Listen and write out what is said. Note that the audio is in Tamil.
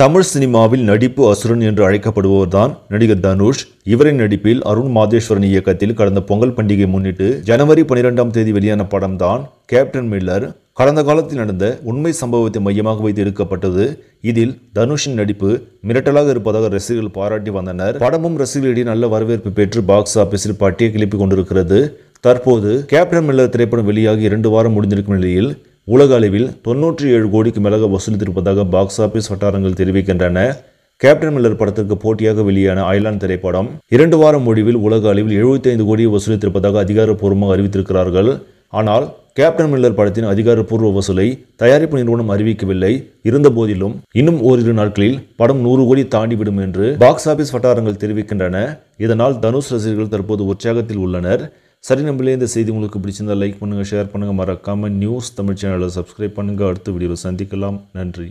தமிழ் சினிமாவில் நடிப்பு அசுரன் என்று அழைக்கப்படுபவர்தான் நடிகர் தனுஷ். இவரின் நடிப்பில் அருண் மாதேஸ்வரன் இயக்கத்தில் கடந்த பொங்கல் பண்டிகை முன்னிட்டு ஜனவரி 12ஆம் தேதி வெளியான படம்தான் கேப்டன் மில்லர். கடந்த காலத்தில் நடந்த உண்மை சம்பவத்தை மையமாக வைத்து எடுக்கப்பட்டது. இதில் தனுஷின் நடிப்பு மிரட்டலாக இருப்பதாக ரசிகர்கள் பாராட்டி வந்தனர். படமும் ரசிகர்களிடையே நல்ல வரவேற்பு பெற்று பாக்ஸ் ஆபீஸில் பட்டியை கிளப்பி கொண்டிருக்கிறது. தற்போது கேப்டன் மில்லர் திரைப்படம் வெளியாகி 2 வாரம் முடிந்திருக்கும் நிலையில் உலக அளவில் 97 கோடிக்கு மேலாக வசூலித்திருப்பதாக பாக்ஸ் ஆபீஸ் வட்டாரங்கள் தெரிவிக்கின்றன. கேப்டன் மில்லர் படத்திற்கு போட்டியாக வெளியான அயலான் திரைப்படம் 2 வாரம் முடிவில் உலக அளவில் 75 கோடியை வசூலித்திருப்பதாக அதிகாரப்பூர்வமாக அறிவித்திருக்கிறார்கள். ஆனால் கேப்டன் மில்லர் படத்தின் அதிகாரப்பூர்வ வசூலை தயாரிப்பு நிறுவனம் அறிவிக்கவில்லை. இருந்தபோதிலும் இன்னும் ஓரிரு நாட்களில் படம் 100 கோடி தாண்டிவிடும் என்று பாக்ஸ் ஆபீஸ் வட்டாரங்கள் தெரிவிக்கின்றன. இதனால் தனுஷ் ரசிகர்கள் தற்போது உற்சாகத்தில் உள்ளனர். சரி, நம்மளே இந்த செய்தி உங்களுக்கு பிடிச்சிருந்தா லைக் பண்ணுங்க, ஷேர் பண்ணுங்க, மறக்காம நியூஸ் தமிழ் சேனலை சப்ஸ்கிரைப் பண்ணுங்க. அடுத்த வீடியோவில் சந்திக்கலாம். நன்றி.